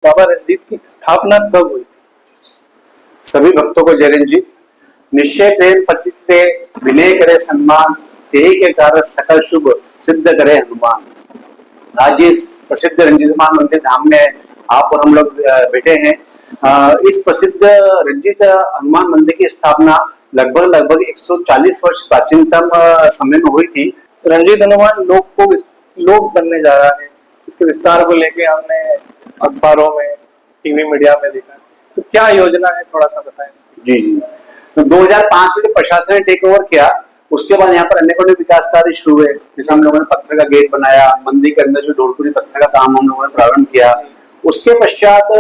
बाबा रंजीत की स्थापना कब हुई थी? सभी भक्तों को जय रंजीत। निश्चय प्रेम पतित से विनय करे सम्मान, तेहि के कारण सकल शुभ सिद्ध करे हनुमान। आज इस प्रसिद्ध रंजीत हनुमान मंदिर धाम में आप और हम लोग बैठे हैं। इस प्रसिद्ध रंजीत हनुमान मंदिर की स्थापना लगभग 140 वर्ष प्राचीनतम समय में हुई थी। रंजीत हनुमान लोक बनने जा रहा है। इसके विस्तार को लेके हमने अखबारों में, टीवी मीडिया में देखा। तो क्या योजना है, थोड़ा सा बताएं। जी जी। तो 2005 में जब प्रशासन ने टेक ओवर किया, उसके बाद यहाँ पर अनेकों विकास कार्य शुरू हुए। जैसे हम लोगों ने पत्थर का गेट बनाया, मंदिर के अंदर जो ढोलपुरी पत्थर का काम हम लोगों ने प्रारंभ किया। उसके पश्चात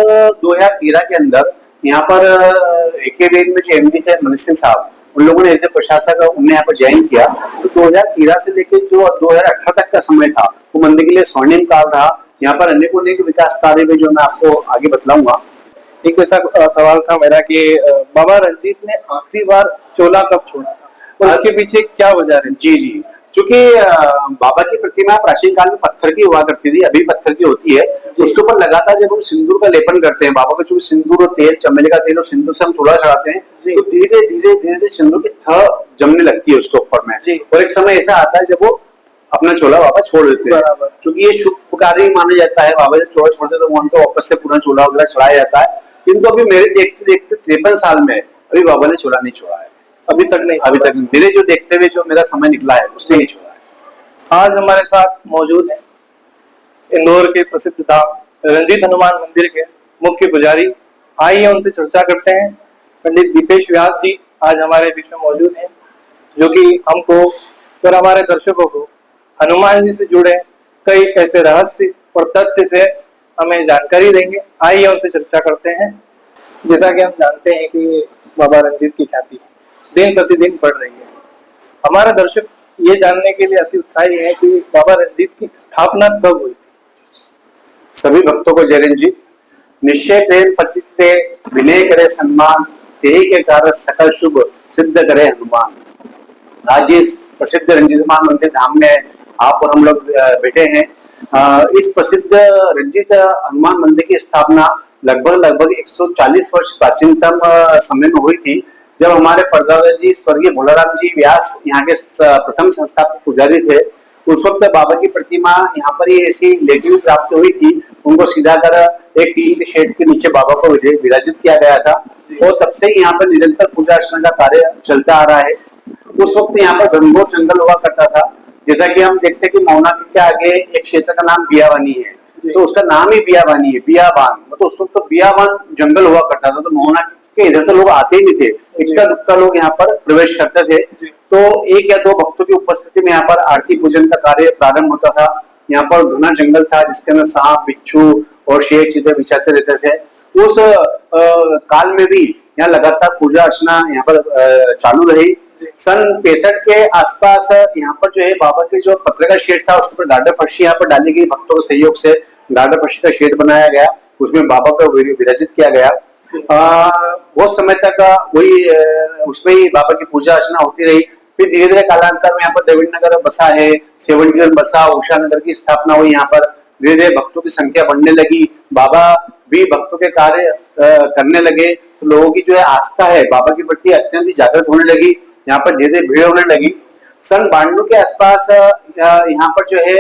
2013 के अंदर यहाँ पर एकेबीएन में जो एमडी थे मनीष सिंह साहब, उन लोगों ने ऐसे प्रशासक उन्हें यहाँ पर ज्वाइन किया। तो 2013 से लेकर जो 2018 तक का समय था, वो मंदिर के लिए स्वर्णिम काल रहा। यहाँ पर अनेकों विकास कार्य में जो मैं आपको आगे बतलाऊंगा। एक ऐसा सवाल था मेरा कि बाबा रंजीत ने आखिरी बार चोला कब छोड़ा था और इसके पीछे क्या वजह है? जी जी, क्योंकि बाबा की प्रतिमा प्राचीन काल में पत्थर की हुआ करती थी, अभी पत्थर की होती है। उसके ऊपर लगातार जब हम सिंदूर का लेपन करते हैं, बाबा का चूंकि सिंदूर और तेल, चमेली का तेल और सिंदूर से हम चूल्हा चढ़ाते हैं, तो धीरे धीरे धीरे धीरे सिंदूर की थ जमने लगती है उसके ऊपर में। और एक समय ऐसा आता है जब वो अपना चोला बाबा छोड़ देते हैं, क्योंकि ये शुभ कार्य माना जाता है। बाबा जब चोला छोड़ते तो उनको वापस से पूरा चोला वगैरह चढ़ाया जाता है। किंतु अभी मेरे देखते देखते 53 साल में अभी बाबा ने चोला नहीं छोड़ा है। अभी तक मेरे जो देखते हुए जो मेरा समय निकला है उससे नहीं छोड़ा है। आज हमारे साथ मौजूद है इंदौर के प्रसिद्ध धाम रंजीत हनुमान मंदिर के मुख्य पुजारी। आइए उनसे चर्चा करते हैं। पंडित दीपेश व्यास जी आज हमारे बीच में मौजूद हैं, जो कि हमको और हमारे दर्शकों को हनुमान जी से जुड़े कई ऐसे रहस्य और तथ्य से हमें जानकारी देंगे। आइए उनसे चर्चा करते हैं। जैसा कि हम जानते हैं कि बाबा रंजीत की ख्याति दिन प्रतिदिन बढ़ रही है। हमारा दर्शक ये जानने के लिए अति उत्साही है कि बाबा रंजीत की स्थापना कब हुई थी। सभी भक्तों को जय रंजीत। निश्चय प्रेम पतित से विनय करे सम्मान, तेहि के कारण सकल शुभ सिद्ध करे हनुमान। आज इस प्रसिद्ध रंजीत हनुमान मंदिर धाम में आप और हम लोग बैठे हैं। इस प्रसिद्ध रंजीत हनुमान मंदिर की स्थापना लगभग 140 वर्ष प्राचीनतम समय में हुई थी, जब हमारे परदादा जी स्वर्गीय भोलाराम जी व्यास यहाँ के प्रथम संस्थापक पुजारी थे। उस वक्त बाबा की प्रतिमा यहाँ पर ही ऐसी लेटी हुई प्राप्त हुई थी। उनको सीधा कर एक टीन के शेड के नीचे बाबा को विराजित किया गया था और तब से यहाँ पर निरंतर पूजा अर्चना का कार्य चलता आ रहा है। उस वक्त यहाँ पर घनघोर जंगल हुआ करता था। जैसा कि हम देखते हैं कि मौना के आगे एक क्षेत्र का नाम बियावानी है, तो उसका नाम ही बियावानी है, बियाबान। तो उस वक्त बियाबान जंगल हुआ करता था, तो मौना के इधर तो लोग आते ही नहीं थे, इक्का दुक्का लोग यहाँ पर प्रवेश करते थे। तो एक या दो भक्तों की उपस्थिति में यहाँ पर आरती पूजन का कार्य प्रारंभ होता था। यहाँ पर घना जंगल था जिसके अंदर सांप, बिच्छू और शेर चीते विचरते रहते थे। उस काल में भी यहाँ लगातार पूजा अर्चना यहाँ पर चालू रही। सन 65 के आसपास यहाँ पर जो है बाबा के जो पत्थर का शेड था उसके ऊपर गार्डर फर्शी यहाँ पर डाली गई। भक्तों के सहयोग से गार्डर फर्शी का शेड बनाया गया, उसमें बाबा को विराजित किया गया। बहुत समय तक वही उसमें ही बाबा की पूजा अर्चना होती रही। फिर धीरे धीरे कालांतर में यहाँ पर द्रविड़ नगर बसा है, सेवंटीगढ़ बसा, उषा नगर की स्थापना हुई। यहाँ पर धीरे धीरे भक्तों की संख्या बढ़ने लगी, बाबा भी भक्तों के कार्य करने लगे, तो लोगों की जो है आस्था है बाबा के प्रति अत्यंत ही जागृत होने लगी। यहाँ पर धीरे धीरे भीड़ होने लगी। सन 92 के आसपास यहाँ पर जो है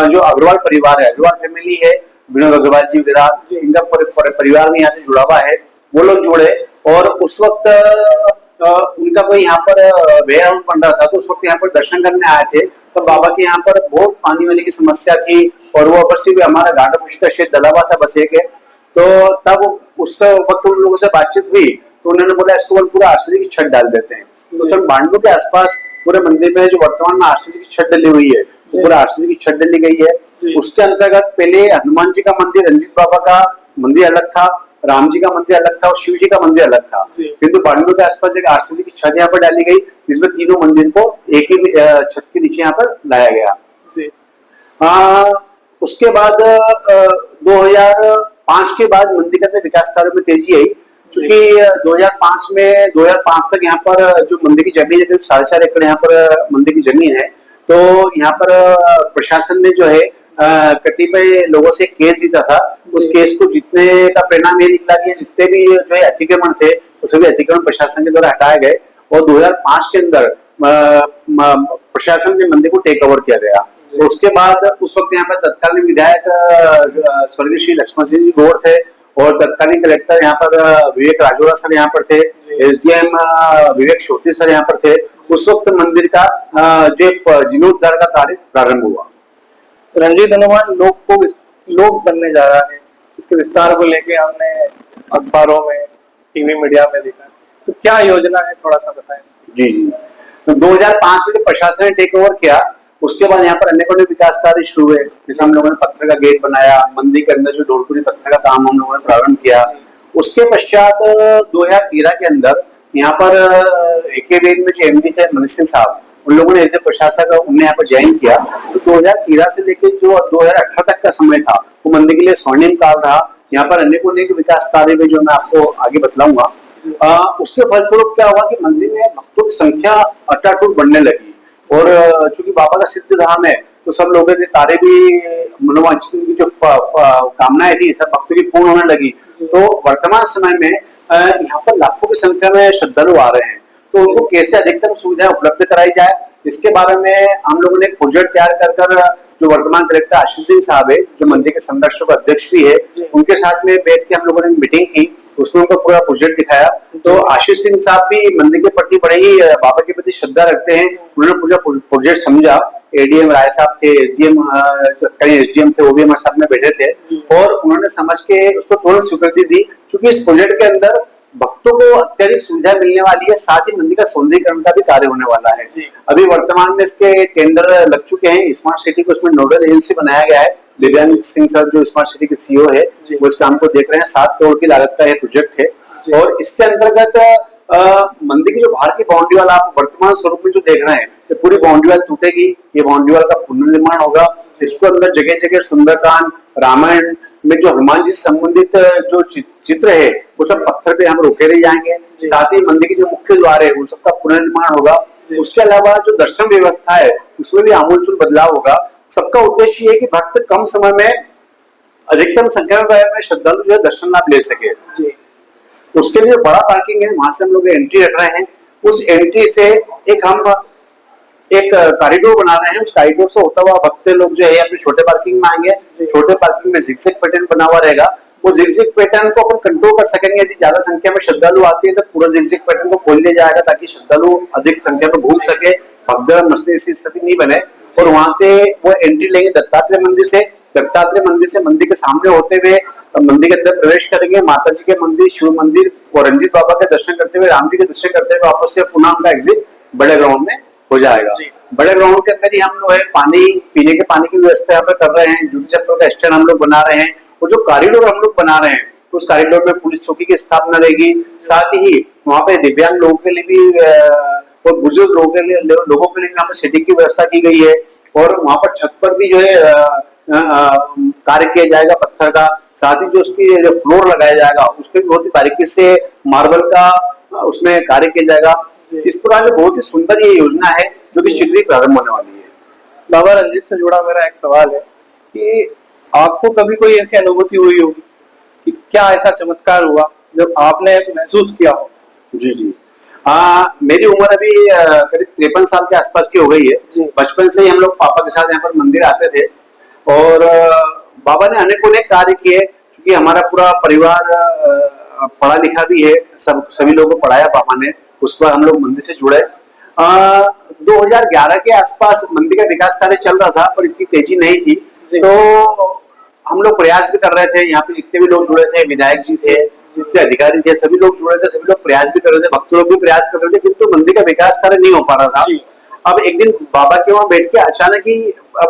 जो अग्रवाल परिवार है, अग्रवाल फैमिली है, विनोद अग्रवाल जी, विराट जी, इनका परिवार में यहाँ से जुड़ा हुआ है, वो लोग जुड़े। और उस वक्त उनका कोई यहाँ पर वेयर हाउस बन रहा था, तो उस वक्त यहाँ पर दर्शन करने आए थे। तो बाबा के यहाँ पर बहुत पानी वानी की समस्या थी और वो अवश्य भी हमारा गार्डन फर्शी का शेड डला हुआ था बस एक है। तो तब उस वक्त उन लोगों से बातचीत हुई, तो उन्होंने बोला इसको पूरा आरसीसी की छत डाल देते हैं। तो सन 92 के आसपास पूरे मंदिर में जो वर्तमान में आरसीसी की छत डली हुई है, तो पूरा आरसीसी की छत डली गई है। उसके अंतर्गत पहले हनुमान जी का मंदिर, रंजीत बाबा का मंदिर अलग था, राम जी का मंदिर अलग था और शिव जी का मंदिर अलग था। किंतु 92 के आसपास एक आरसीसी की छत यहाँ पर डाली गई, जिसमें तीनों मंदिर को एक ही छत के नीचे यहाँ पर लाया गया। उसके बाद 2005 के बाद मंदिर के अंदर विकास कार्यों में तेजी आई, क्योंकि 2005 तक यहाँ पर जो मंदिर की जमीन है 4.5 एकड़ यहाँ पर मंदिर की जमीन है। तो यहाँ पर प्रशासन ने जो है कतिपय लोगों से केस जीता था उस केस को जीतने का परिणाम ये निकला कि जितने भी जो है अतिक्रमण थे वो सभी अतिक्रमण प्रशासन के द्वारा हटाए गए और 2005 के अंदर प्रशासन ने मंदिर को टेक ओवर किया गया। तो उसके बाद उस वक्त यहाँ पर तत्कालीन विधायक स्वर्गीय श्री लक्ष्मण सिंह जी गौर थे और तत्कालीन कलेक्टर यहाँ पर विवेक राजोरा सर यहाँ पर थे, एसडीएम विवेक श्रोती सर यहाँ पर थे। उस वक्त मंदिर का जो जीर्णोद्धार का कार्य प्रारंभ हुआ। रंजीत हनुमान लोक बनने जा रहा है, इसके विस्तार को लेके हमने अखबारों में, टीवी मीडिया में देखा, तो क्या योजना है थोड़ा सा बताएं। जी जी, तो 2005 में जब प्रशासन ने टेक ओवर किया उसके बाद यहाँ पर अनेकों विकास कार्य शुरू हुए। जैसे हम लोगों ने पत्थर का गेट बनाया, मंदिर के अंदर जो ढोलपुरी पत्थर का काम हम लोगों ने प्रारंभ किया। उसके पश्चात 2013 के अंदर यहाँ पर एकेवेन में जो एमडी थे मनीष सिंह साहब, उन लोगों ने ऐसे प्रशासक उन्हें यहाँ पर ज्वाइन किया। तो 2013 से लेकर जो 2018 तक का समय था वो मंदिर के लिए स्वर्णिम काल रहा। यहाँ पर अनेकों विकास कार्य में जो मैं आपको आगे बतलाऊंगा। उसके फलस्वरूप क्या हुआ कि मंदिर में भक्तों की संख्या अटाटूट बढ़ने लगी और चूंकि बाबा का सिद्ध धाम है तो सब लोगों के कार्य भी मनोवांछित की जो कामनाएं थी सब भक्तों की पूर्ण होने लगी। तो वर्तमान समय में यहाँ पर लाखों की संख्या में श्रद्धालु आ रहे हैं, तो उनको कैसे अधिकतम सुविधाएं उपलब्ध कराई जाए इसके बारे में हम लोगों ने एक प्रोजेक्ट तैयार कर जो वर्तमान कलेक्टर आशीष सिंह साहब है, जो मंदिर के संरक्षक अध्यक्ष भी है, उनके साथ में बैठ के हम लोगों ने मीटिंग की, उसमें उनको पूरा प्रोजेक्ट दिखाया। तो आशीष सिंह साहब भी मंदिर के प्रति बड़े ही बाबा के प्रति श्रद्धा रखते हैं, उन्होंने पूरा प्रोजेक्ट समझा। एडीएम राय साहब थे, एसडीएम कई एसडीएम थे, वो भी हमारे साथ में बैठे थे और उन्होंने समझ के उसको तुरंत स्वीकृति दी, क्योंकि इस प्रोजेक्ट के अंदर भक्तों को अत्यधिक सुविधा मिलने वाली है, साथ ही मंदिर का सौंदर्यीकरण का भी कार्य होने वाला है। अभी वर्तमान में इसके टेंडर लग चुके हैं, स्मार्ट सिटी को उसमें नोडल एजेंसी बनाया गया है। दिव्यांग सिंह सर जो स्मार्ट सिटी के सीईओ है वो इस काम को देख रहे हैं। 7 करोड़ की लागत का यह प्रोजेक्ट है और इसके अंतर्गत मंदिर की जो बाहर की बाउंड्री वाल आप वर्तमान स्वरूप में जो देख रहे हैं, तो पूरी बाउंड्री वाल टूटेगी, ये बाउंड्री वाल का पुनर्निर्माण होगा। इसको अंदर जगह जगह सुंदरकांड, रामायण में जो हनुमान जी से संबंधित जो चित्र है वो सब पत्थर पे हम रोके रह जाएंगे। साथ ही मंदिर के जो मुख्य द्वार है उन सबका पुनर्निर्माण होगा। उसके अलावा जो दर्शन व्यवस्था है उसमें भी आमूलचूल बदलाव होगा। सबका उद्देश्य ये है कि भक्त कम समय में अधिकतम संख्या में श्रद्धालु जो है दर्शन लाभ ले सके। उसके लिए बड़ा पार्किंग है, वहां से हम लोग एंट्री रख रहे हैं। उस एंट्री से एक कॉरिडोर बना रहे हैं, उस कॉरिडोर से होता हुआ भक्त लोग जो है अपने छोटे पार्किंग में आएंगे। छोटे पार्किंग में जिगजैग पैटर्न बना हुआ रहेगा, वो जिगजैग पैटर्न को अपन कंट्रोल कर सकेंगे। यदि ज्यादा संख्या में श्रद्धालु आते हैं तो पूरा जिगजैग पैटर्न को खोल दिया जाएगा ताकि श्रद्धालु अधिक संख्या में घूम सके, भगदड़ मचने की स्थिति नहीं बने। और वहां से वो एंट्री लेंगे दत्तात्रेय मंदिर से। दत्तात्रेय मंदिर से मंदिर के सामने होते हुए मंदिर के अंदर प्रवेश करेंगे, माता जी के मंदिर, शिव मंदिर और रंजीत बाबा के दर्शन करते हुए, राम जी के दर्शन करते हुए वापस से पुनः उनका एग्जिट बड़े ग्राउंड में हो जाएगा। बड़े ग्राउंड के अंदर ही हम लोग पानी, पीने के पानी की व्यवस्था यहाँ पे कर रहे हैं, जूते चप्पल का स्टैंड हम लोग बना रहे हैं और जो कॉरिडोर हम लोग बना रहे हैं उस कॉरिडोर में पुलिस चौकी की स्थापना रहेगी। साथ ही वहाँ पे दिव्यांग लोगों के लिए भी और बुजुर्ग लोगों के लिए यहाँ पे सीटिंग की व्यवस्था की गई है और वहाँ पर छत पर भी जो है कार्य किया जाएगा पत्थर का। साथ ही जो उसकी जो फ्लोर लगाया जाएगा उसके बहुत ही बारीकी से मार्बल का उसमें कार्य किया जाएगा। इस प्रकार से बहुत ही सुंदर ये योजना है जो कि शीघ्र ही प्रारंभ होने वाली है। बाबा, रंजीत से जुड़ा मेरा एक सवाल है कि आपको कभी कोई ऐसी अनुभूति हुई होगी कि क्या ऐसा चमत्कार हुआ जब आपने महसूस किया हो? जी जी, मेरी उम्र अभी करीब 53 साल के आसपास की हो गई है। बचपन से ही हम लोग पापा के साथ यहाँ पर मंदिर आते थे और बाबा ने अनेकों कार्य किए, क्योंकि हमारा पूरा परिवार पढ़ा लिखा भी है, सभी लोगों को पढ़ाया पापा ने। उसके बाद हम लोग मंदिर से जुड़े। 2011 के आसपास मंदिर का विकास कार्य चल रहा था पर इतनी तेजी नहीं थी, तो हम लोग प्रयास भी कर रहे थे। यहाँ पे जितने भी लोग जुड़े थे, विधायक जी थे, जितने अधिकारी थे, सभी लोग जुड़े थे, सभी लोग प्रयास भी कर रहे थे, भक्त लोग भी प्रयास कर रहे थे, किंतु मंदिर का विकास कार्य नहीं हो पा रहा था। अब एक दिन बाबा के वहां बैठ के अचानक ही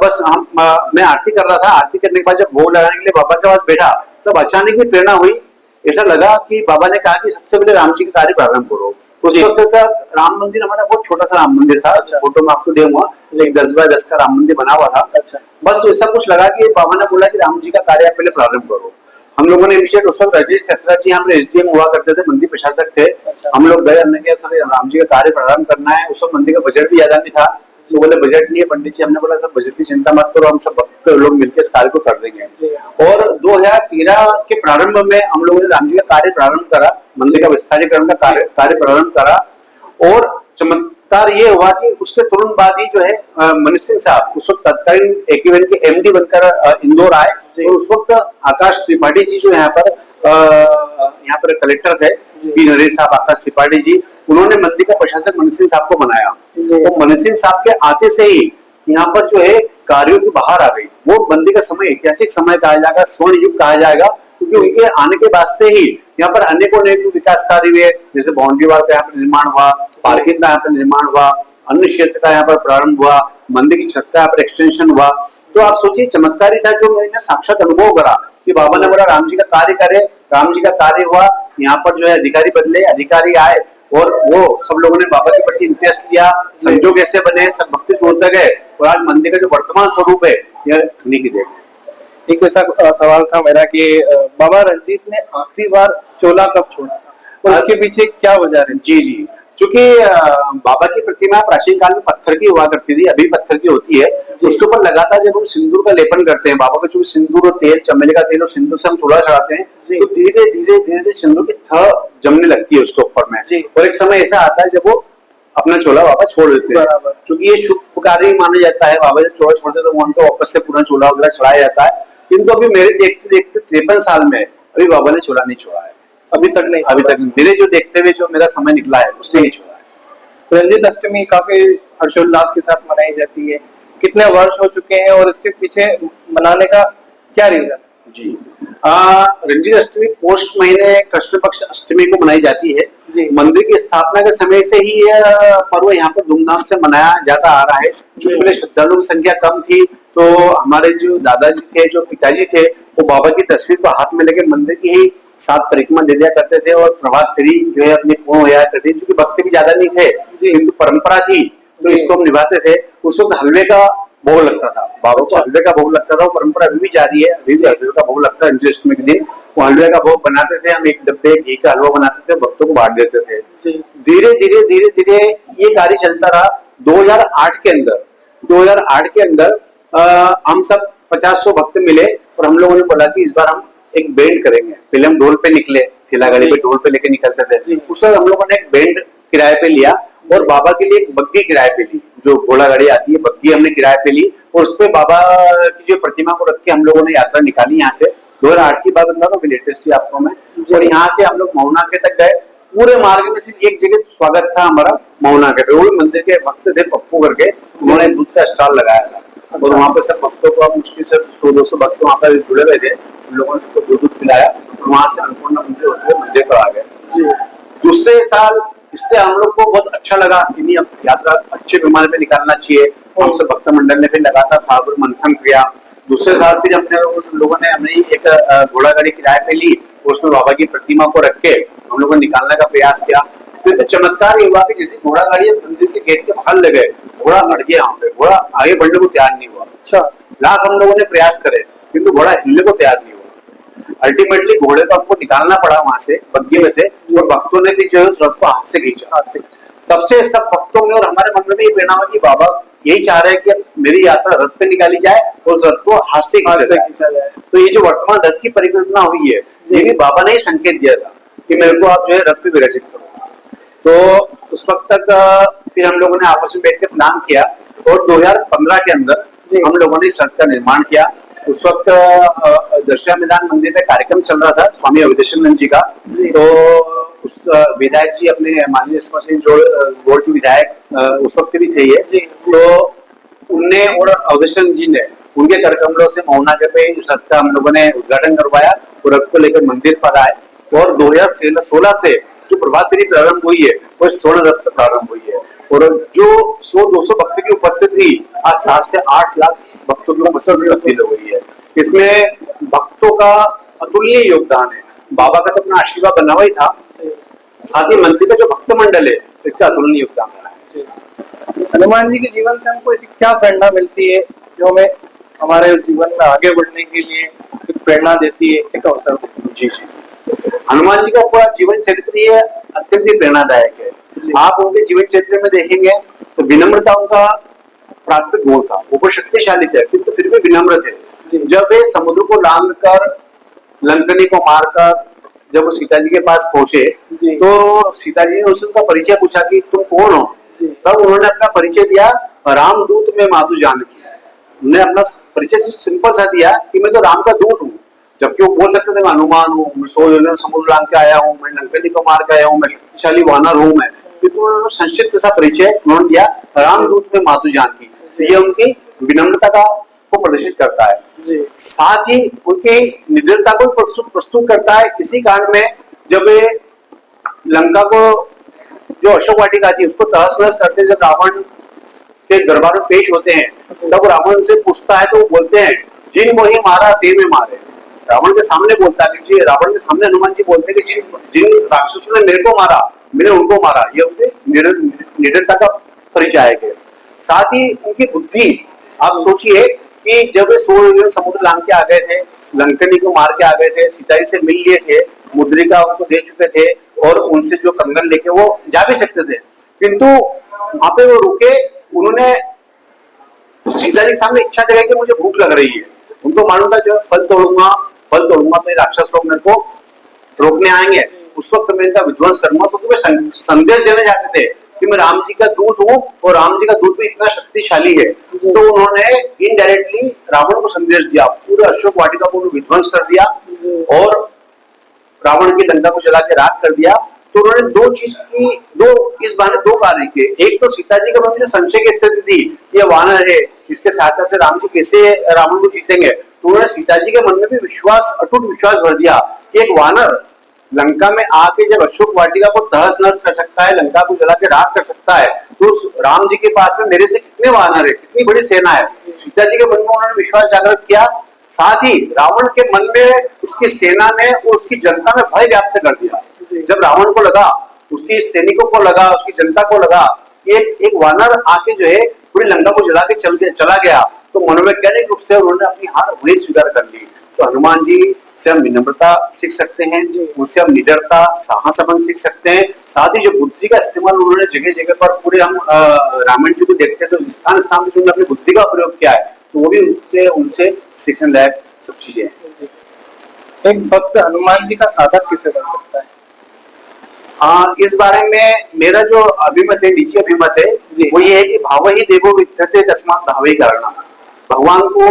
बस मैं आरती कर रहा था, आरती करने के बाद जब भोग लगाने के लिए बाबा के पास बैठा तब अचानक ही प्रेरणा हुई। ऐसा लगा कि बाबा ने कहा कि सबसे पहले राम जी का कार्य प्रारंभ करो। उस वक्त तक राम मंदिर हमारा बहुत छोटा सा राम मंदिर था। फोटो में आपको दूंगा, 10 बाय 10 का राम मंदिर बना हुआ था। बस ऐसा कुछ लगा कि बाबा ने बोला कि राम जी का कार्य पहले प्रारंभ करो। हम लोगों ने इमीडिएट उस वक्त राजेश खसरा जी हमारे एसडीएम हुआ करते थे, मंदिर प्रशासक थे। हम लोग गए, हमने कहा सर राम जी का कार्य प्रारंभ करना है। उस वक्त मंदिर का बजट भी ज्यादा नहीं था, तो बोले बजट नहीं है पंडित जी। हमने बोला सर बजट की चिंता मत करो, हम सब भक्त लोग मिलकर इस कार्य को कर देंगे। और 2013 के प्रारंभ में हम लोगों ने राम जी का कार्य प्रारंभ करा, मंदिर का विस्तारीकरण का कार्य प्रारंभ करा। और चमत्कार ये हुआ कि उसके तुरंत बाद ही जो है मनीष सिंह साहब उस वक्त तत्कालीन एक्विवेंट के एमडी बनकर इंदौर आए। और उस वक्त आकाश त्रिपाठी जी जो यहाँ पर कलेक्टर थे, पी नरेश साहब, आकाश त्रिपाठी जी, उन्होंने मंदिर का प्रशासक मनीष सिंह साहब को बनाया। तो मनीष सिंह साहब के आते से ही यहाँ पर जो है कार्यों की बाहर आ गई। वो मंदिर का समय ऐतिहासिक समय कहा जाएगा, स्वर्ण युग कहा जाएगा, क्योंकि उनके आने के बाद से ही यहाँ पर अनेकों विकास कार्य हुए। जैसे बाउंड्री वाल का यहाँ पर निर्माण हुआ, पार्किंग का यहाँ पर निर्माण हुआ, अन्य क्षेत्र का यहाँ पर प्रारंभ हुआ, मंदिर की छत का यहाँ पर एक्सटेंशन हुआ। तो आप सोचिए चमत्कारी था जो मैंने साक्षात अनुभव करा कि बाबा ने बोला राम जी का कार्य करे, राम जी का कार्य हुआ। यहाँ पर जो है अधिकारी बदले, अधिकारी आए और वो सब लोगों ने बाबा के प्रति इंटरेस्ट लिया, संजोग ऐसे बने, सब भक्ति जोड़ते गए और आज मंदिर का जो वर्तमान स्वरूप है यह उन्हीं की देन है। एक ऐसा सवाल था मेरा कि बाबा रंजीत ने आखिरी बार चोला कब छोड़ा था और इसके पीछे क्या वजह है? जी जी, क्योंकि बाबा की प्रतिमा प्राचीन काल में पत्थर की हुआ करती थी, अभी पत्थर की होती है। उसके ऊपर लगातार जब हम सिंदूर का लेपन करते हैं, बाबा का चूंकि सिंदूर और तेल, चमेली का तेल और सिंदूर से हम चूल्हा चढ़ाते हैं, तो धीरे धीरे धीरे सिंदूर की थ जमने लगती है उसके ऊपर में। और एक समय ऐसा आता है जब वो अपना चोला वापस छोड़ देते हैं, क्योंकि ये शुभ कार्य माना जाता है। बाबा जब चोला छोड़ते तो उनको वापस से पूरा चोला वगैरह चढ़ाया जाता है। किंतु अभी मेरे देखते देखते 53 साल में अभी बाबा ने चोला नहीं छोड़ा है, अभी तक नहीं। मेरे जो देखते हुए जो मेरा समय निकला है उससे नहीं छोड़ा है। रंजीत अष्टमी काफी हर्षोल्लास के साथ मनाई जाती है, कितने वर्ष हो चुके हैं और इसके पीछे मनाने का क्या रीजन? जी, रंजीत अष्टमी पोष महीने कृष्ण पक्ष अष्टमी को मनाई जाती है। मंदिर की स्थापना के समय से ही यह पर्व यहाँ पर धूमधाम से मनाया जाता आ रहा है। पहले श्रद्धालुओं की संख्या कम थी, तो हमारे जो दादाजी थे, जो पिताजी थे, वो बाबा की तस्वीर को हाथ में लेकर मंदिर की ही 7 परिक्रमा दे दिया करते थे और प्रभात फेरी जो है अपनी पूर्ण हो जाया करती थी। क्योंकि भक्त भी ज्यादा नहीं थे, किंतु परंपरा थी तो इसको हम निभाते थे। उस वक्त हलवे का भोग लगता था, बाबा को हलवे का भोग लगता था। वो परंपरा अभी भी जारी है, अभी भी हलवे का भोग लगता है। रंजीत अष्टमी के दिन वो हलवे का भोग बनाते थे, हम एक डब्बे घी का हलवा बनाते थे, भक्तों को बांट देते थे। धीरे धीरे धीरे धीरे ये कार्य चलता रहा। 2008 के अंदर हम सब 50-100 भक्त मिले और हम लोगों ने बोला कि इस बार हम एक बैंड करेंगे। पहले हम ढोल पे निकले, ठेला गाड़ी पे ढोल पे लेके निकलते थे। उस वक्त हम लोगों ने एक बैंड किराए पे लिया और बाबा के लिए एक बग्गी किराए पे ली, जो घोड़ा गाड़ी आती है, बग्गी हमने किराए पे ली और उस पे बाबा की जो प्रतिमा को रख के हम लोगों ने यात्रा निकाली। यहाँ से 2008 की बात बता दो, लेटेस्ट ही आपको मैं। और यहाँ से हम लोग मऊनाके तक गए। पूरे मार्ग में सिर्फ एक जगह स्वागत था हमारा, मऊनाके पे। वो भी मंदिर के भक्त थे पप्पू करके, उन्होंने दूध का स्टॉल लगाया था और वहाँ पे सब भक्तों को, मुश्किल से 100-200 भक्त वहाँ पर जुड़े हुए थे। उन लोगों ने सबको दूध पिलाया और वहाँ से अन्नपूर्णा पूजा होते हुए मंदिर पर आ गए। दूसरे साल इससे हम लोग को बहुत अच्छा लगा कि नहीं, अब यात्रा अच्छे पैमाने पे निकालना चाहिए। हम सब भक्त मंडल ने फिर लगातार सागर मंथन किया। दूसरे साल फिर लोगों ने हमने एक घोड़ा गाड़ी किराए पे ली और उसमें बाबा की प्रतिमा को रख के हम लोगों ने निकालने का प्रयास किया। फिर तो चमत्कार ये हुआ कि जैसे घोड़ा गाड़ी मंदिर के गेट के बाहर लगे, घोड़ा अड़ गया वहां पे, घोड़ा आगे बढ़ने को तैयार नहीं हुआ। अच्छा, लाख हम लोगों ने प्रयास करे किंतु घोड़ा हिलने को तैयार नहीं हुआ। अल्टीमेटली घोड़े को हमको निकालना पड़ा वहां से, बग्गी में से, और भक्तों ने भी जो है उस रथ को हाथ से खींचा। तब से सब भक्तों में और हमारे मन में ये प्रेरणा हुआ कि बाबा यही चाह रहे हैं कि मेरी यात्रा रथ पे निकाली जाए और रथ को हाथ से खींचा जाए। तो ये जो वर्तमान रथ की परिकल्पना हुई है, ये भी बाबा ने ही संकेत दिया था कि मेरे को आप जो है रथ पे विराजित करो। तो उस वक्त तक फिर हम लोगों ने आपस में बैठ के प्लान किया और 2015 के अंदर हम लोगों ने इस रथ का निर्माण किया। उस वक्त दशहरा मैदान मंदिर में कार्यक्रम चल रहा था स्वामी अवधेशानंद जी का। तो उस विधायक जी अपने माननीय सिंह गौड़ जी विधायक उस वक्त भी थे ये। तो उनने और अवधेशानंद जी ने उनके करकमलों से मऊनाके पे इस रथ का हम लोगों ने उद्घाटन करवाया और रथ को लेकर मंदिर पर आए। और 2016 से जो प्रभात फेरी प्रारंभ हुई है वो स्वर्ण रथ पर प्रारंभ हुई है और जो 100-200 भक्त की उपस्थिति थी, आज 7 से 8 लाख भक्तों की उपस्थिति तब्दील हो गई है। इसमें भक्तों का अतुलनीय योगदान है। बाबा का तो अपना आशीर्वाद बना हुआ ही था, साथ ही मंदिर का जो भक्त मंडल है इसका अतुलनीय योगदान रहा है। हनुमान जी के जीवन से हमको ऐसी क्या प्रेरणा मिलती है जो हमें हमारे जीवन में आगे बढ़ने के लिए एक प्रेरणा देती है, एक अवसर देती है? जी, हनुमान जी का पूरा जीवन चरित्र ये अत्यंत ही प्रेरणादायक है। आप उनके जीवन चरित्र में देखेंगे तो विनम्रता उनका प्राथमिक गुण था, वो बहुत शक्तिशाली थे किंतु फिर भी विनम्र थे। जी। जब वे समुद्र को लांघ कर, लंकनी को मारकर जब वो सीता जी के पास पहुंचे, जी। तो सीता जी ने उससे उनका परिचय पूछा कि तुम कौन हो। जी। तब उन्होंने अपना परिचय दिया, रामदूत में मातु जानकी। उन्होंने अपना परिचय सिंपल सा दिया कि मैं तो राम का दूत हूँ, जबकि वो बोल सकते थे मैं हनुमान हूँ, मैं 100 योजन समुद्र लांघ के आया हूँ, मैं लंकनी को मार के आया हूँ, मैं शक्तिशाली वानर हूँ मैं। किंतु उन्होंने संक्षिप्त सा परिचय उन्होंने दिया, रामदूत में मातु जानकी। ये उनकी विनम्रता का को प्रदर्शित करता है। जी। साथ ही उनकी निडरता को प्रस्तुत करता है। इसी कारण में जब वे लंका को, जो अशोक वाटिका थी, उसको तहस नहस करते, जब रावण के दरबार में पेश होते हैं, तब रावण से पूछता है तो वो बोलते हैं, जिन मोहि मारा ते में मारे। रावण के सामने बोलता है कि रावण के सामने हनुमान जी बोलते हैं कि जिन जिन राक्षसों ने मेरे को मारा, मैंने उनको मारा। ये उनकी निडरता का परिचायक है। साथ ही उनकी बुद्धि, आप सोचिए कि जब वे 100 योजन समुद्र लांघ के आ गए थे, लंकनी को मार के आ गए थे, सीता जी से मिल लिए थे, मुद्रिका उनको दे चुके थे और उनसे जो कंगन लेके वो जा भी सकते थे, किंतु वहां पे वो रुके। उन्होंने सीता जी के सामने इच्छा जगाई कि मुझे भूख लग रही है। उनको मालूम था जो फल तोड़ूंगा तो राक्षस लोग मेरे को रोकने आएंगे, उस वक्त मैं इनका विध्वंस करूंगा। क्योंकि वे संदेश देने जाते थे कि मैं राम जी का दूत हूँ और राम जी का दूत भी इतना शक्तिशाली है। तो उन्होंने इनडायरेक्टली रावण को संदेश दिया, पूरे अशोक वाटिका को विध्वंस कर दिया और रावण की लंका को जला के राख कर दिया। तो उन्होंने दो चीज की, इस बारे दो कार्य किए। एक तो सीता जी के मन में जो संशय की स्थिति थी, ये वानर है, इसके सहायता से राम जी कैसे रावण को जीतेंगे, तो उन्होंने सीता जी के मन में भी विश्वास, अटूट विश्वास भर दिया कि एक वानर लंका में आके जब अशोक वाटिका को तहस नहस कर सकता है, लंका को जला के राख कर सकता है, तो उस राम जी के पास में मेरे से कितने वानर है, कितनी बड़ी सेना है। सीता जी के मन में उन्होंने विश्वास जागृत किया। साथ ही रावण के मन में, उसकी सेना में और उसकी जनता में भय व्याप्त कर दिया। जब रावण को लगा, उसकी सैनिकों को लगा, उसकी जनता को लगा कि एक वानर आके जो है पूरी लंका को जला के चला गया, तो मनोवैज्ञानिक रूप से उन्होंने अपनी हार वही स्वीकार कर ली। तो हनुमान जी से हम विनम्रता सीख सकते हैं, उनसे हम निडरता, साहस सीख सकते हैं। साथ ही जो बुद्धि का इस्तेमाल उन्होंने जगह जगह पर, पूरे हम रामायण जी को देखते हैं तो स्थान स्थान पर उन्होंने अपनी बुद्धि का प्रयोग किया है, तो वो भी उनसे सीखने लायक सब चीजें हैं। एक भक्त हनुमान जी का साधक किसे बन सकता है? इस बारे में मेरा जो अभिमत है, निजी अभिमत है, वो ये है कि भाव ही देवो विद्यते तस्मात् भावे करणा। भगवान को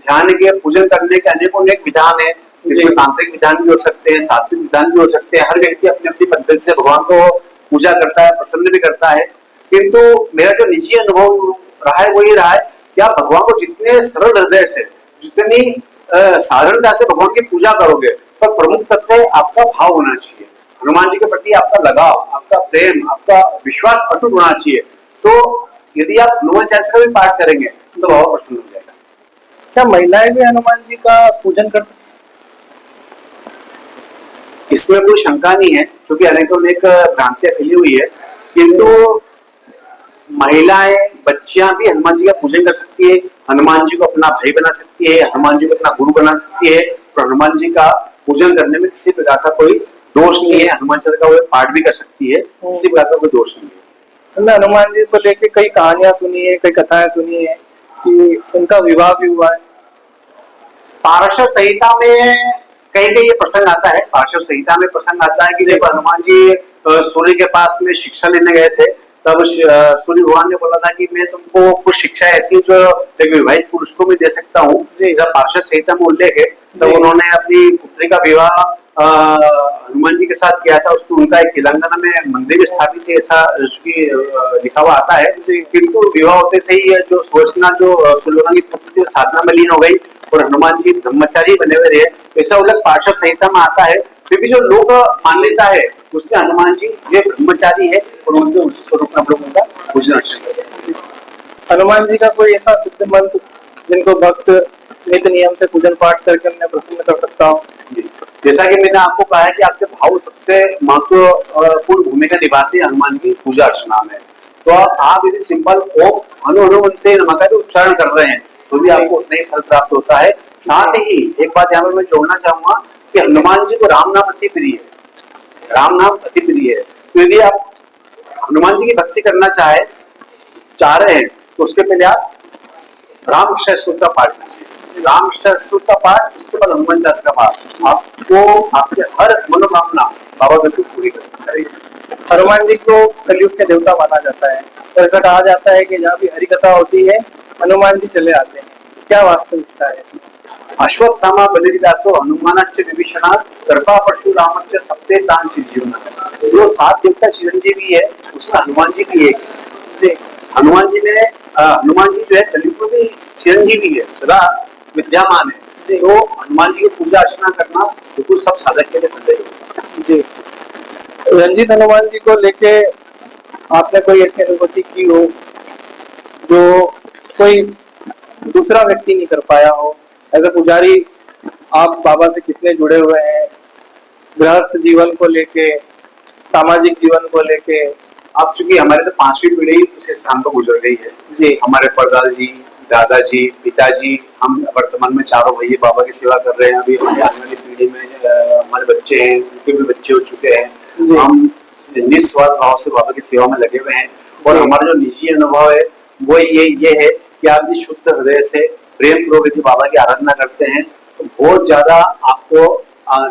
ध्यान के पूजन करने के अनेकों अनेक विधान है, जिसमें तांत्रिक विधान भी हो सकते हैं, सात्विक विधान भी हो सकते हैं। हर व्यक्ति अपनी अपनी पद्धति से भगवान को पूजा करता है, प्रसन्न भी करता है। किंतु मेरा जो निजी अनुभव रहा है वो ये रहा है कि आप भगवान को जितने सरल हृदय से, जितनी साधारणता से भगवान की पूजा करोगे, पर प्रमुख तत्व है आपका भाव होना चाहिए। हनुमान जी के प्रति आपका लगाव, आपका प्रेम, आपका विश्वास अटूट होना चाहिए। तो यदि आप हनुमान चालीसा का भी पाठ करेंगे तो भाव प्रसन्न हो जाएगा। क्या महिलाएं भी हनुमान जी का पूजन कर सकती? इसमें कोई शंका नहीं है, क्योंकि अनेकों अनेक भ्रांतियां फैली हुई है। किंतु महिलाएं, बच्चियां भी हनुमान जी का पूजन कर सकती है, हनुमान जी को अपना भाई बना सकती है, हनुमान जी को अपना गुरु बना सकती है। तो हनुमान जी का पूजन करने में किसी प्रकार का कोई दोष नहीं है। हनुमान चालीसा का वो पाठ भी कर सकती है, किसी प्रकार का कोई दोष नहीं है। हमने हनुमान जी को लेके कई कहानियां सुनी है, कई कथाएं सुनी है कि उनका विवाह भी हुआ है। पार्षद संहिता में कहीं कहीं ये प्रसंग आता है। पार्षद संहिता में प्रसंग आता है कि जब हनुमान जी सूर्य के पास में शिक्षा लेने गए थे, तब सूर्य भगवान ने बोला था कि मैं तुमको कुछ शिक्षा ऐसी जो एक विवाहित पुरुष को भी दे सकता हूँ। जब पार्षद संहिता में उल्लेख है, तब उन्होंने अपनी पुत्री का विवाह हनुमान जी के साथ किया था। उसको उनका एक तेलंगाना में मंदिर भी स्थापित है, ऐसा उसकी लिखा हुआ आता है। किंतु विवाह होते से ही जो सोचना, जो सूर्यभगवान की पुत्री साधना में लीन हो गई और हनुमान जी ब्रह्मचारी बने हुए रहे, ऐसा उल्लेख पार्षद संहिता में आता है। क्योंकि जो लोक मान्यता है उसमें हनुमान जी ये ब्रह्मचारी है और उनके उसी स्वरूप में हम लोग उनका पूजन अर्चन करते हैं। हनुमान जी का कोई ऐसा सिद्ध मंत्र जिनको भक्त नित्य नियम से पूजन पाठ करके उन्हें प्रसन्न कर सकता हो? जैसा कि मैंने आपको कहा है कि आपके भाव सबसे महत्वपूर्ण भूमिका निभाते हैं हनुमान की पूजा अर्चना में। तो आप यदि सिंपल ओम हनुमते नमः का उच्चारण कर रहे हैं तो भी आपको उतना ही फल प्राप्त होता है। साथ ही एक बात यहाँ पर मैं जोड़ना चाहूंगा कि हनुमान जी को राम नाम अति प्रिय है, राम नाम अति प्रिय है। तो यदि आप हनुमान जी की भक्ति करना चाह रहे हैं तो उसके पहले आप रामकृष्ण स्तोत्र का पाठ कीजिए। रामकृष्ण स्तोत्र का पाठ, उसके बाद हनुमान चालीसा का पाठ, आपको आपके हर मनोकामना बाबा बिल्कुल पूरी करेंगे। हनुमान जी को कलयुग के देवता माना जाता है, तो ऐसा कहा जाता है कि जहाँ भी हरि कथा होती है हनुमान जी चले आते हैं, क्या वास्तविकता है? अश्वत्थामा बलिदासो हनुमानाच्च विभीषणा कृपा परशुरामच्च सप्ते तान चिरजीवना। जो 7 देवता चिरंजीवी है उसमें हनुमान जी भी एक है। हनुमान जी में हनुमान जी जो है कलयुग में भी चिरंजीवी है, सदा विद्यमान है। तो हनुमान जी की पूजा अर्चना करना बिल्कुल सब साधक के लिए फलदायी जी। रंजीत हनुमान जी को लेके आपने कोई ऐसी अनुभूति की हो जो कोई दूसरा व्यक्ति नहीं कर पाया हो? एज ए पुजारी आप बाबा से कितने जुड़े हुए हैं, गृहस्थ जीवन को लेके, सामाजिक जीवन को लेके? अब चूंकि हमारे तो 5वीं पीढ़ी इस स्थान पर गुजर गई है जी, हमारे परदादाजी, दादाजी, पिताजी, हम वर्तमान में चारों भैया बाबा की सेवा कर रहे हैं। अभी हमारी आने वाली पीढ़ी में हमारे बच्चे हैं, उनके भी बच्चे हो चुके हैं। हम निस्वार्थ भाव से बाबा की सेवा में लगे हुए हैं और हमारा जो निजी अनुभव है वो ये है कि आप यदि शुद्ध हृदय से प्रेम पूर्वक यदि बाबा की आराधना करते हैं तो बहुत ज्यादा आपको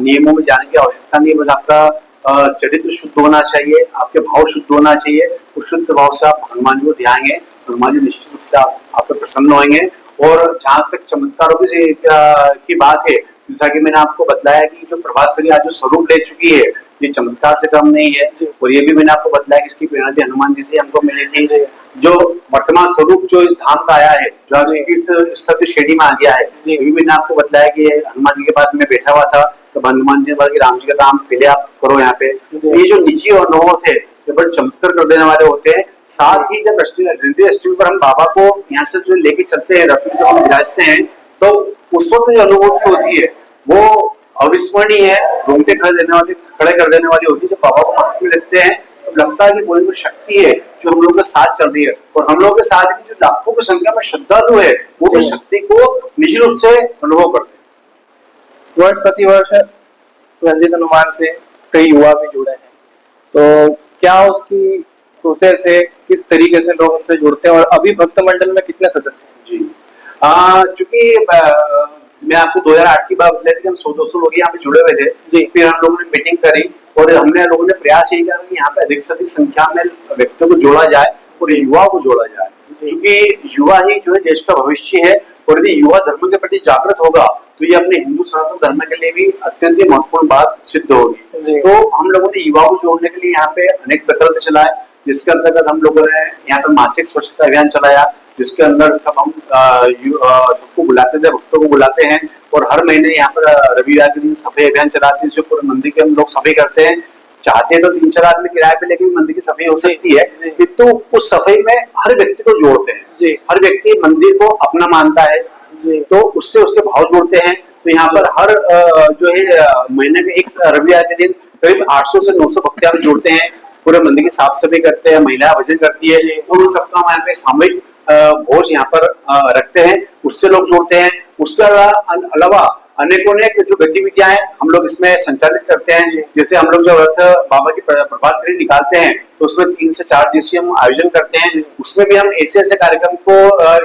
नियमों में जाने की आवश्यकता नहीं है। बस आपका चरित्र शुद्ध होना चाहिए, आपके भाव शुद्ध होना चाहिए। उस शुद्ध भाव से आप हनुमान जी को ध्याएंगे, हनुमान जी निश्चित रूप से आप पे प्रसन्न होंगे। और जहां तक चमत्कारों की बात है, जैसा कि मैंने आपको बताया कि जो प्रभात फेरी आज जो स्वरूप ले चुकी है ये चमत्कार से कम नहीं है। और ये भी मैंने आपको बताया कि इसकी प्रेरणा भी हनुमान जी से हमको मिली थी। जो वर्तमान स्वरूप जो इस धाम का आया है, जो आज तीर्थ स्तर की श्रेणी में आ गया है, ये भी मैंने आपको बताया कि हनुमान जी के पास मैं बैठा हुआ था तो हनुमान जी ने बोला कि राम जी का काम पहले आप करो यहाँ पे। ये जो निजी अनुभव थे ये बड़े चमत्कार कर देने वाले होते हैं। साथ ही जब हृदय अष्टमी पर हम बाबा को यहाँ से जो लेके चलते हैं, रथ में जब हम विराजते हैं तो उस वक्त जो अनुभूति होती है वो अविस्मरणीय है, रोंगटे खड़े कर देने वाली होती है। जब बाबा को हाथ में लेते हैं तो लगता है कि कोई शक्ति है जो हम लोगों के साथ चल रही है और हम लोगों के साथ जो लाखों की संख्या में श्रद्धालु है वो भी शक्ति को निजी रूप से अनुभव करते हैं। वर्ष प्रति वर्ष रंजीत हनुमान से कई युवा भी जुड़े हैं, तो क्या उसकी प्रोसेस है, किस तरीके से लोग उनसे जुड़ते हैं और अभी भक्त मंडल में कितने सदस्य हैं? जी चूंकि मैं आपको 2008 की बात बताई थी, हम 100-200 लोग यहाँ पे जुड़े हुए थे जी। फिर हम लोगों ने मीटिंग करी और हमने लोगों ने प्रयास यही किया कि यहाँ पे अधिक से अधिक संख्या में व्यक्तियों को जोड़ा जाए और युवाओं को जोड़ा जाए, क्योंकि युवा ही जो है देश का भविष्य है। और यदि युवा धर्म के प्रति जागृत होगा तो ये अपने हिंदू सनातन धर्म के लिए भी अत्यंत महत्वपूर्ण बात सिद्ध होगी। तो हम लोगों ने युवाओं को जोड़ने के लिए यहाँ पे अनेक प्रकल्प चलाए, जिसके अंतर्गत हम लोगों ने यहाँ पे मासिक स्वच्छता अभियान चलाया, जिसके अंदर सब हम सबको बुलाते थे, भक्तों को बुलाते हैं और हर महीने यहाँ पर रविवार के दिन सफाई अभियान चलाते हैं। पूरे मंदिर के हम लोग सफाई करते हैं, चाहते हैं तो 3-4 आदमी किराए पे लेके भी मंदिर की सफाई हो सकती है। तो उस सफाई में हर व्यक्ति को जोड़ते हैं, हर व्यक्ति मंदिर को अपना मानता है तो उससे उसके भाव जोड़ते हैं। तो यहाँ पर हर जो है महीने में एक रविवार के दिन करीब 800 से 900 भक्त यहाँ जोड़ते हैं, पूरे मंदिर की साफ सफाई करते हैं, महिला भजन करती है और उन सबका हम यहाँ पे सामूहिक भोज यहाँ पर रखते हैं, उससे लोग जोड़ते हैं। उसके अलावा अनेकों जो गतिविधियां हम लोग इसमें संचालित करते हैं, जैसे हम लोग जो रथ बाबा की प्रभात फेरी निकालते हैं तो उसमें 3 से 4 दिवसीय हम आयोजन करते हैं। उसमें भी हम ऐसे कार्यक्रम को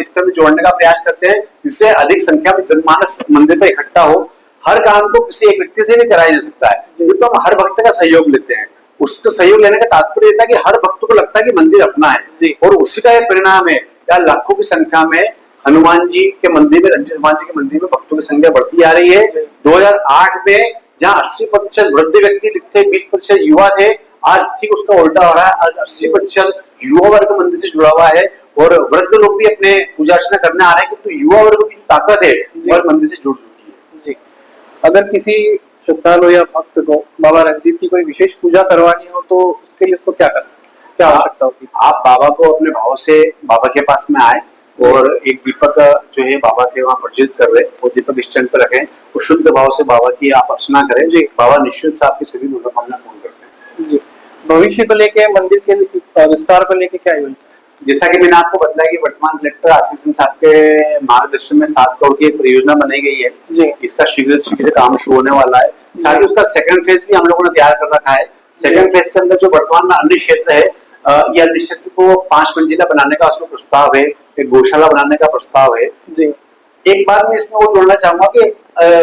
इसके अंदर जोड़ने का प्रयास करते हैं जिससे अधिक संख्या में जनमानस मंदिर पर इकट्ठा हो। हर काम को किसी एक व्यक्ति से भी कराया जा सकता है, तो हम हर भक्त का सहयोग लेते हैं। उसका सहयोग लेने का तात्पर्य था कि हर भक्त को लगता है कि मंदिर अपना है और उसी का एक परिणाम है क्या लाखों की संख्या में हनुमान जी के मंदिर में, रंजीत हनुमान जी के मंदिर में भक्तों की संख्या बढ़ती आ रही है। 2008 में जहाँ 80% वृद्ध व्यक्ति थे, 20% युवा थे, आज ठीक उसका उल्टा हो रहा है। आज 80% युवा वर्ग मंदिर से जुड़ा हुआ है और वृद्ध लोग भी अपने पूजा अर्चना करने आ रहे हैं, तो युवा वर्ग की जो ताकत है वह मंदिर से जुड़ चुकी है। जी, अगर किसी श्रद्धालु या भक्त को बाबा रंजीत की कोई विशेष पूजा करवानी हो तो उसके लिए उसको क्या करना, क्या आवश्यकता होगी? आप बाबा को अपने भाव से बाबा के पास में आए और एक दीपक जो है बाबा के वहाँ प्रज्वलित कर रहे, वो दीपक स्टैंड पर रखें और शुद्ध भाव से बाबा की आप अर्चना करें जी। बाबा निश्चित से आपकी सभी मनोकामना पूर्ण करते हैं जी। भविष्य को लेके, मंदिर के विस्तार को लेके क्या योजना? जैसा कि मैंने आपको बताया कि वर्तमान कलेक्टर आशीष साहब के मार्गदर्शन में 7 करोड़ की एक परियोजना बनाई गई है जी। इसका शीघ्र काम शुरू होने वाला है। साथ ही उसका सेकंड फेज भी हम लोगों ने तैयार कर रखा है। सेकंड फेज के अंदर जो वर्तमान में अन्य क्षेत्र है या निश्चित को 5 मंजिला बनाने का उसमें प्रस्ताव है, एक गौशाला बनाने का प्रस्ताव है। जी। एक बात मैं इसमें वो जोड़ना चाहूंगा कि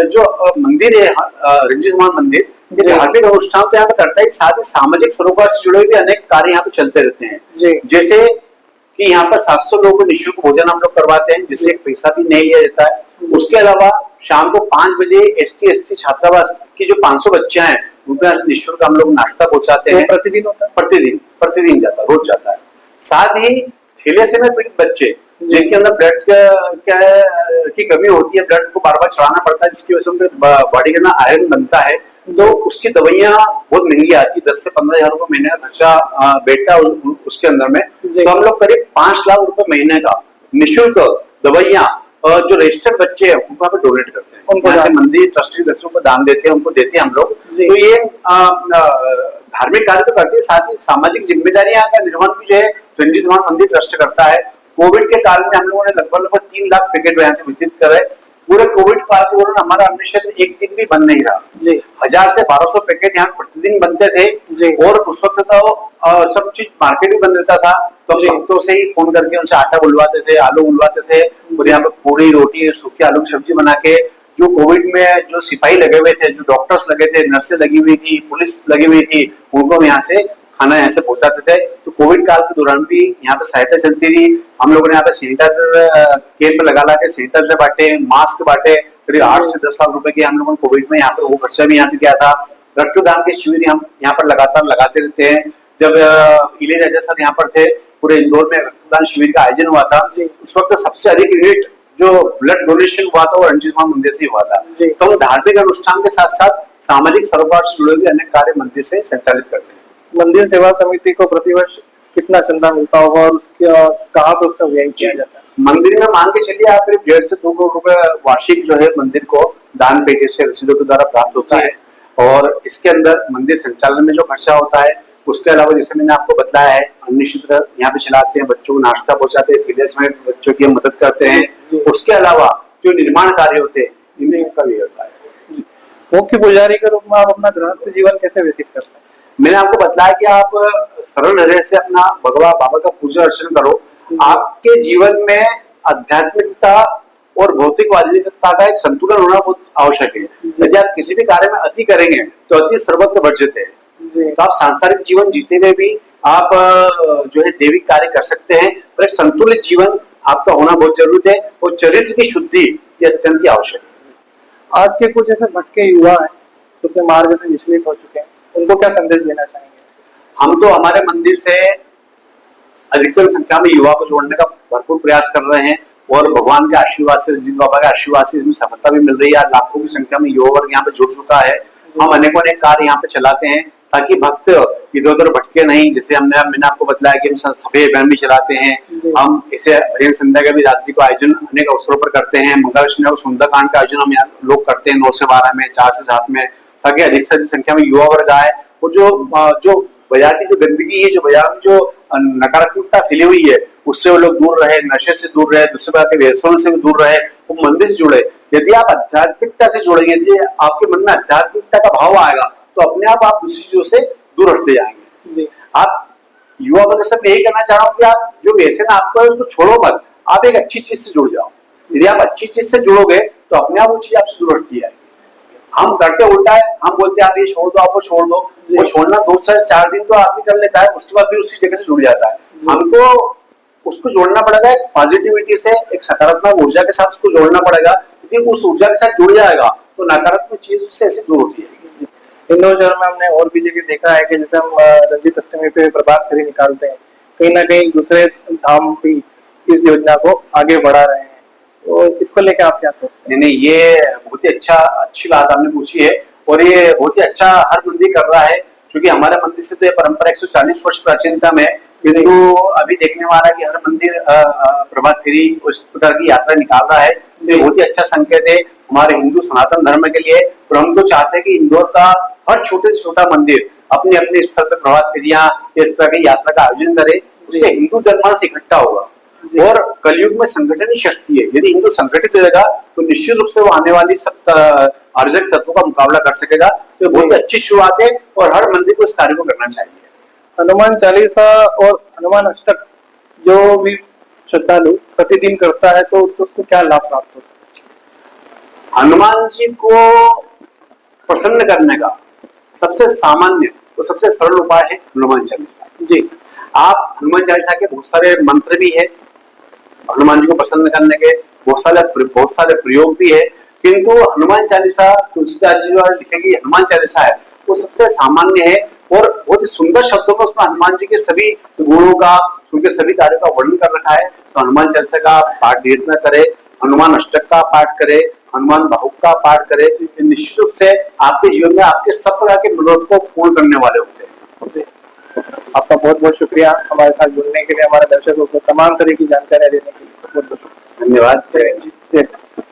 जो मंदिर है रंजीत हनुमान मंदिर, ये जी। धार्मिक अनुष्ठान तो यहाँ पे करता है, साथ ही सामाजिक सरोकार से जुड़े भी अनेक कार्य यहाँ पे चलते रहते हैं। जी। जैसे कि यहाँ पर 700 लोगों को निःशुल्क भोजन हम लोग करवाते हैं, जिससे एक पैसा भी नहीं लिया जाता है। उसके अलावा शाम को 5 बजे ST छात्रावास की जो 500 बच्चे हैं उनके निःशुल्क हम लोग नाश्ता पहुंचाते हैं। प्रतिदिन होता है? प्रतिदिन जाता है, रोज जाता है। साथ ही थैलेसीमिया पीड़ित बच्चे जिनके अंदर ब्लड की कमी होती है, ब्लड को बार बार चढ़ाना पड़ता है, जिसकी वजह से उनके बॉडी के अंदर आयरन बनता है, तो उसकी दवाइयां बहुत महंगी आती है, 10 से 15 हजार रुपए महीने का खर्चा बैठता है उसके अंदर में। तो हम लोग करीब 5 लाख रुपए महीने का निःशुल्क दवाइयां जो रजिस्टर्ड बच्चे हैं उनको यहाँ पे डोनेट करते हैं। यहाँ से मंदिर ट्रस्टी सदस्यों को दान देते हैं, उनको देते हैं हम लोग। तो ये धार्मिक कार्य तो करते हैं, साथ ही सामाजिक जिम्मेदारियां का निर्वहन भी जो है रंजीत हनुमान मंदिर ट्रस्ट करता है। कोविड के काल में हम लोगों ने लगभग 3 लाख पैकेट यहाँ से वितरित करे। पूरे कोविड काल के दौरान हमारा अन्न क्षेत्र एक दिन भी बंद नहीं रहा। 1000 से 1200 पैकेट यहाँ प्रतिदिन बनते थे, और उस वक्त तो सब चीज मार्केट भी बंद रहता था, तो हम भक्तों से ही फोन करके उनसे आटा बुलवाते थे, आलू बुलवाते थे, और यहाँ पे पूरी रोटी सूखी आलू की सब्जी बना के जो कोविड में जो सिपाही लगे हुए थे, जो डॉक्टर्स लगे थे, नर्सें लगी हुई थी, पुलिस लगी हुई थी, उनको हम यहाँ से खाना यहाँ से पहुंचाते थे। तो कोविड काल के दौरान भी यहाँ पे सहायता चलती रही। हम लोगों ने यहाँ पे सैनिटाइजर कैंप लगा के सैनिटाइजर बांटे, मास्क बांटे, करीब 8 से 10 लाख रुपए के हम लोगों ने कोविड में यहाँ पे वो खर्चा भी यहाँ पे किया था। रक्तदान के शिविर हम यहाँ पर लगातार लगाते रहते हैं। जब इले सर यहाँ पर थे, पूरे इंदौर में रक्तदान शिविर का आयोजन हुआ था, उस वक्त सबसे अधिक रेट जो ब्लड डोनेशन हुआ था वो रंजीत हनुमान मंदिर से हुआ था। तो हम धार्मिक अनुष्ठान के साथ साथ सामाजिक सरोकार से जुड़े हुए अनेक कार्य मंदिर से संचालित करते हैं। मंदिर सेवा समिति को प्रतिवर्ष कितना चंदा मिलता होगा और उसका कहाँ पे उसका व्यय किया जाता है? मंदिर में मान के चलिए आप करीब 1.5 से 2 करोड़ रुपए वार्षिक जो है मंदिर को दान पेटी से रसीदों के द्वारा प्राप्त होता है। और इसके अंदर मंदिर संचालन में जो खर्चा होता है, उसके अलावा जैसे मैंने आपको बताया है, अन्य क्षेत्र यहाँ पे चलाते हैं, बच्चों को नाश्ता पहुंचाते हैं, थैलेसीमिया में बच्चों की मदद करते हैं। उसके अलावा जो निर्माण कार्य होते हैं, इनमें का भी होता है। मुख्य पुजारी के रूप में आप अपना गृहस्थ जीवन कैसे व्यतीत करते हैं? मैंने आपको बताया कि आप सरल हृदय से अपना भगवान बाबा का पूजा अर्चन करो। आपके जीवन में आध्यात्मिकता और भौतिकवादिता का एक संतुलन होना बहुत आवश्यक है। यदि आप किसी भी कार्य में अति करेंगे तो अति सर्वत्र वर्जित है। तो आप सांसारिक जीवन जीते हुए भी आप जो है दैविक कार्य कर सकते हैं, पर एक संतुलित जीवन आपका होना बहुत जरूरी है, और चरित्र की शुद्धि ये अत्यंत ही आवश्यक है। आज के कुछ ऐसे भटके युवा हैं जो अपने मार्ग से विचलित हो चुके हैं, उनको क्या संदेश देना चाहेंगे? हम तो हमारे मंदिर से अधिकतर संख्या में युवा को जोड़ने का भरपूर प्रयास कर रहे हैं, और भगवान के आशीर्वाद से, रंजीत बाबा के आशीर्वाद से इसमें सफलता भी मिल रही है। लाखों की संख्या में युवा वर्ग यहाँ पे जुड़ चुका है। हम अनेकों अनेक कार्य यहाँ पे चलाते हैं ताकि भक्त इधर उधर भटके नहीं। जैसे मैंने आपको बताया कि हम सफेद अभियान भी चलाते हैं। हम इसे भजन संध्या का भी रात्रि को आयोजन अनेक अवसरों पर करते हैं। मंगलाष्टमी और सुंदरकांड का आयोजन हम यहाँ लोग करते हैं 9 से 12 में, 4 से 7 में, ताकि अधिक से अधिक संख्या में युवा वर्ग आए। और जो बाजार की जो गंदगी है, जो बाजार में जो नकारात्मकता फैली हुई है, उससे वो लोग दूर रहे, नशे से दूर रहे, दूसरे प्रकार के व्यसनों से भी दूर रहे, वो मंदिर से जुड़े। यदि आप आध्यात्मिकता से जुड़ेंगे, यदि आपके मन में आध्यात्मिकता का भाव आएगा, तो अपने आप दूसरी चीजों से दूर हटते जाएंगे। आप युवा वर्ग से मैं यही कहना चाह रहा हूँ कि आप जो व्यसन आपको है उसको छोड़ो मत, आप एक अच्छी चीज से जुड़ जाओ। यदि आप अच्छी चीज से जुड़ोगे तो अपने आप वो चीज आपसे दूर हटती जाएगी। हम करते उल्टा है, हम बोलते हैं आप ये छोड़ दो, आप वो छोड़ दो। वो छोड़ना 2 से 4 दिन तो आदमी कर लेता है, उसके बाद फिर उसी जगह से जुड़ जाता है। हमको उसको जोड़ना पड़ेगा एक पॉजिटिविटी से, एक सकारात्मक ऊर्जा के साथ उसको जोड़ना पड़ेगा। यदि उस ऊर्जा के साथ जुड़ जाएगा तो नकारात्मक चीज उससे ऐसे दूर होती है। इंदौर शहर में हमने और भी जगह देखा है कि जैसे हम रंजीत अष्टमी पे प्रभात फेरी निकालते हैं, कहीं ना कहीं दूसरे धाम भी इस योजना को आगे बढ़ा रहे हैं, तो इसको लेकर आप क्या सोचते हैं? नहीं, ये बहुत ही अच्छी बात आपने पूछी है, और ये बहुत ही अच्छा हर मंदिर कर रहा है, क्योंकि हमारे मंदिर से तो ये परंपरा 140 वर्ष प्राचीनता में, तो अभी देखने वाला कि हर मंदिर प्रभात फेरी उस प्रकार की यात्रा निकाल रहा है। ये बहुत ही अच्छा संकेत है हमारे हिंदू सनातन धर्म के लिए। और हम तो चाहते हैं कि इंदौर का हर छोटे से छोटा मंदिर अपने अपने स्तर पर प्रभात फेरियां इस तरह की यात्रा का आयोजन करे, उससे हिंदू जनमानस इकट्ठा होगा। और कलयुग में संगठन ही शक्ति है। यदि हिंदू संगठित रहेगा तो निश्चित रूप से वो आने वाली सब अराजक तत्वों का मुकाबला कर सकेगा। तो बहुत अच्छी शुरुआत है, और हर मंदिर को इस कार्य को करना चाहिए। हनुमान चालीसा और हनुमान अष्टक जो भी श्रद्धालु प्रतिदिन करता है तो उससे उसको क्या लाभ प्राप्त होता हनुमान जी को प्रसन्न करने का सबसे सामान्य और सबसे सरल उपाय है हनुमान चालीसा। है? जी आप हनुमान चालीसा के बहुत सारे मंत्र भी है, हनुमान जी को प्रसन्न करने के बहुत सारे प्रयोग भी है, किंतु हनुमान चालीसा तुलसीदास जी द्वारा लिखी गई हनुमान चालीसा है वो सबसे सामान्य है और बहुत ही सुंदर शब्दों में उसमें हनुमान जी के सभी गुणों का, उनके सभी कार्यों का वर्णन कर रखा है। तो हनुमान चालीसा का पाठ नियत में करे, हनुमान अष्टक का पाठ करे, हनुमान बाहुक का पाठ करे, निश्चित रूप से आपके जीवन में आपके सब प्रकार के मनोरथ को पूर्ण करने वाले होते हैं। आपका बहुत बहुत शुक्रिया हमारे साथ जुड़ने के लिए, हमारे दर्शकों को तमाम तरह की जानकारियां देने के लिए बहुत बहुत शुक्रिया। धन्यवाद। जय हिंद।